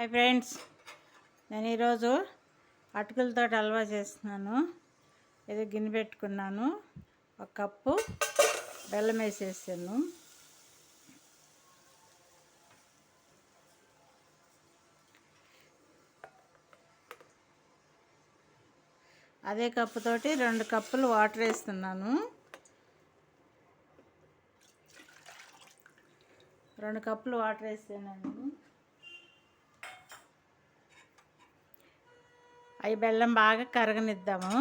Hi friends, నేను ఈరోజు అటుకులతో హల్వా చేస్తున్నాను. ఏదో గిన్నె పెట్టుకున్నాను, ఒక కప్పు బెల్లం వేసేసాను. అదే కప్పుతోటి 2 కప్పులు వాటర్ వేస్తున్నాను. 2 కప్పులు వాటర్ వేసాను. అవి బెల్లం బాగా కరగనిద్దాము.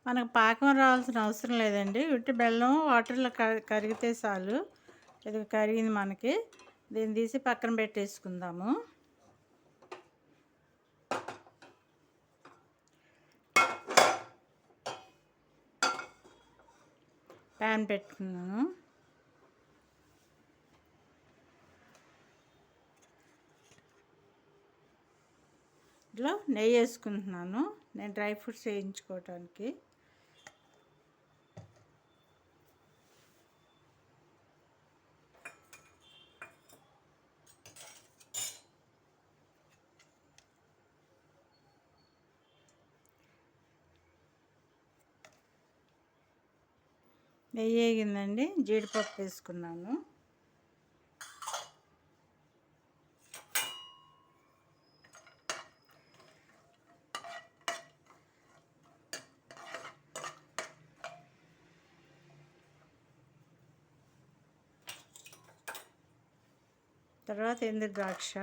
మనకు పాకం రావాల్సిన అవసరం లేదండి. ఉట్టి బెల్లం వాటర్లో కరిగితే చాలు. ఇది కరిగింది మనకి. దీన్ని తీసి పక్కన పెట్టేసుకుందాము. ప్యాన్ పెట్టుకున్నాను. ఇట్లా నెయ్యి వేసుకుంటున్నాను, నేను డ్రై ఫ్రూట్స్ వేయించుకోవటానికి. నెయ్యి వేగిందండి, జీడిపప్పు వేసుకున్నాను. తర్వాత ఎండు ద్రాక్ష,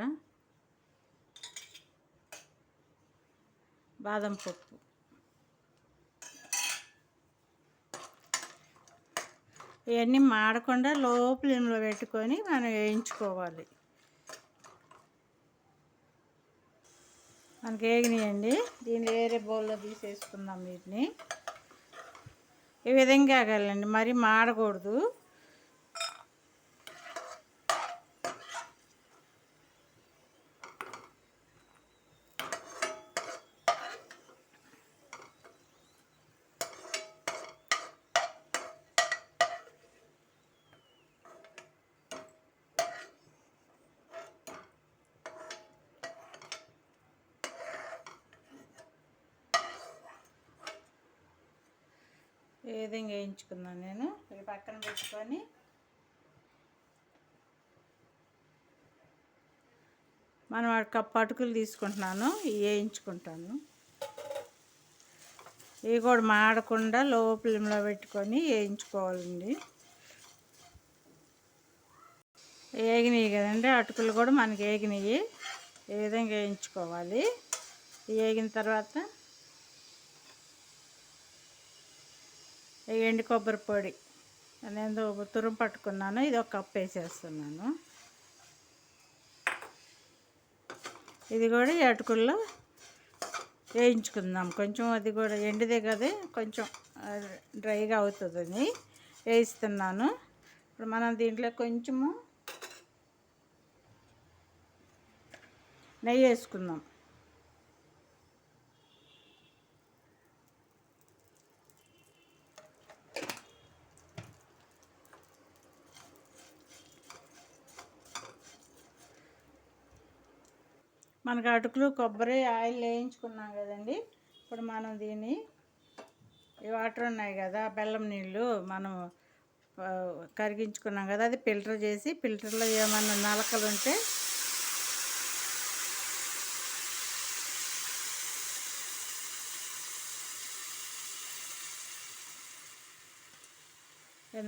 బాదం పప్పు, ఇవన్నీ మాడకుండా లో ఫ్లేమ్లో పెట్టుకొని మనం వేయించుకోవాలి. మనకి వేగినాయండి. దీన్ని వేరే బౌల్లో తీసేసుకుందాం. వీటిని ఈ విధంగా ఆగాలండి, మరి మాడకూడదు. ఈ విధంగా వేయించుకున్నాను. నేను ఇవి పక్కన పెట్టుకొని మనం కప్పు అటుకులు తీసుకుంటున్నాను, ఇవి వేయించుకుంటాను. ఇవి కూడా మాడకుండా లో ఫ్లేమ్లో పెట్టుకొని వేయించుకోవాలండి. వేగినాయి కదండి, అటుకులు కూడా మనకి వేగినాయి. ఈ విధంగా వేయించుకోవాలి. వేగిన తర్వాత ఎండు కొబ్బరి పొడి నేను తురుము పట్టుకున్నాను, ఇది ఒక కప్ వేసేస్తున్నాను. ఇది కూడా ఈ అటుకుల్లో వేయించుకుందాం. కొంచెం అది కూడా ఎండిదే కదా, కొంచెం డ్రైగా అవుతుందని వేయిస్తున్నాను. ఇప్పుడు మనం దీంట్లో కొంచెము నెయ్యి వేసుకుందాం. మనకు అటుకులు కొబ్బరి ఆయిల్ వేయించుకున్నాం కదండి. ఇప్పుడు మనం దీన్ని ఈ వాటర్ ఉన్నాయి కదా, బెల్లం నీళ్ళు మనం కరిగించుకున్నాం కదా, అది ఫిల్టర్ చేసి, ఫిల్టర్లో ఏమన్నా నలకలు ఉంటే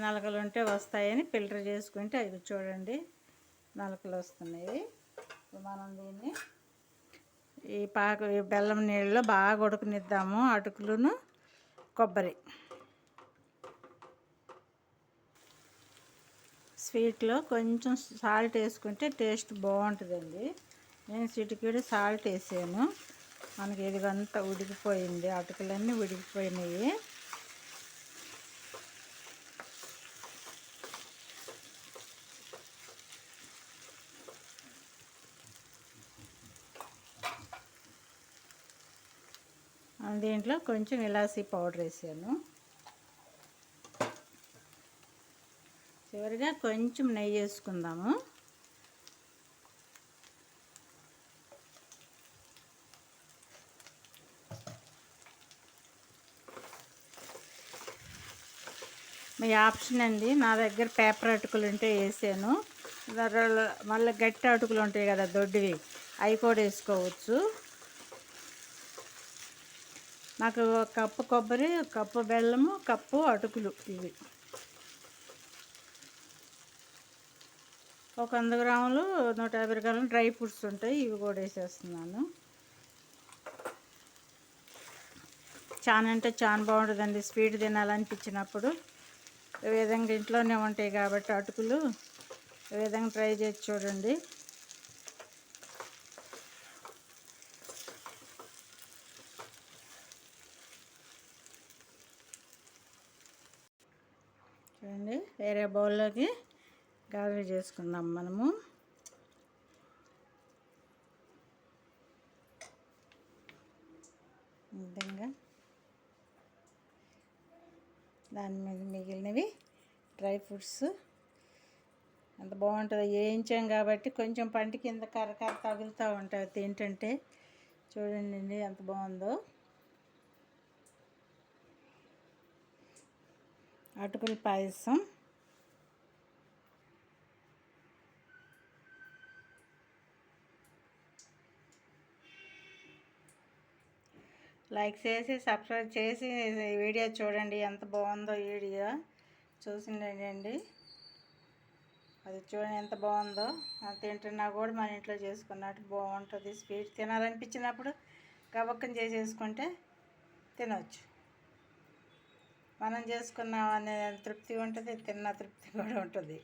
నలకలు ఉంటే వస్తాయని ఫిల్టర్ చేసుకుంటే అది చూడండి నలకలు వస్తున్నాయి. మనం దీన్ని ఈ బెల్లం నీళ్ళలో బాగా ఉడకనిద్దాము. అటుకులను కొబ్బరి స్వీట్లో కొంచెం సాల్ట్ వేసుకుంటే టేస్ట్ బాగుంటుందండి. నేను చిటికెడు సాల్ట్ వేసాను. మనకి ఇదిగంతా ఉడికిపోయింది, అటుకులన్నీ ఉడికిపోయినాయి. దీంట్లో కొంచెం ఇలాచీ పౌడర్ వేసాను. చివరిగా కొంచెం నెయ్యి వేసుకుందాము. మీ ఆప్షన్ అండి. నా దగ్గర పేపర్ అటుకులు ఉంటే వేసాను. మళ్ళీ గట్టి అటుకులు ఉంటాయి కదా దొడ్డివి, అవి కూడా వేసుకోవచ్చు. నాకు ఒక కప్పు కొబ్బరి, ఒక కప్పు బెల్లము, కప్పు అటుకులు, ఇవి ఒక 100 గ్రాములు 150 గ్రాములు డ్రై ఫ్రూట్స్ ఉంటాయి, ఇవి కూడా వేసేస్తున్నాను. చాలా అంటే చాలా బాగుంటుందండి. స్వీట్ తినాలనిపించినప్పుడు ఈ విధంగా ఇంట్లోనే ఉంటాయి కాబట్టి అటుకులు ఈ విధంగా ట్రై చేసి చూడండి. చూడండి, వేరే బౌల్లోకి గారెలు చేసుకుందాం మనము. ఈ విధంగా దాని మీద మిగిలినవి డ్రై ఫ్రూట్స్ అంత బాగుంటుంది. వేయించాం కాబట్టి కొంచెం పంటి కింద కర్ర తగులుతూ ఉంటాయి తింటుంటే. చూడండి ఎంత బాగుందో. అటుకుల పాయసం. లైక్ చేసి సబ్స్క్రైబ్ చేసి వీడియో చూడండి. ఎంత బాగుందో వీడియో చూసిండండి. అది చూడండి ఎంత బాగుందో. అది తింటున్నా కూడా మన ఇంట్లో చేసుకున్నట్టు బాగుంటుంది. స్వీట్ తినాలనిపించినప్పుడు గబక్కన చేసేసుకుంటే తినవచ్చు. మనం చేసుకున్నాం అనే తృప్తి ఉంటుంది, తిన్న తృప్తి కూడా ఉంటుంది.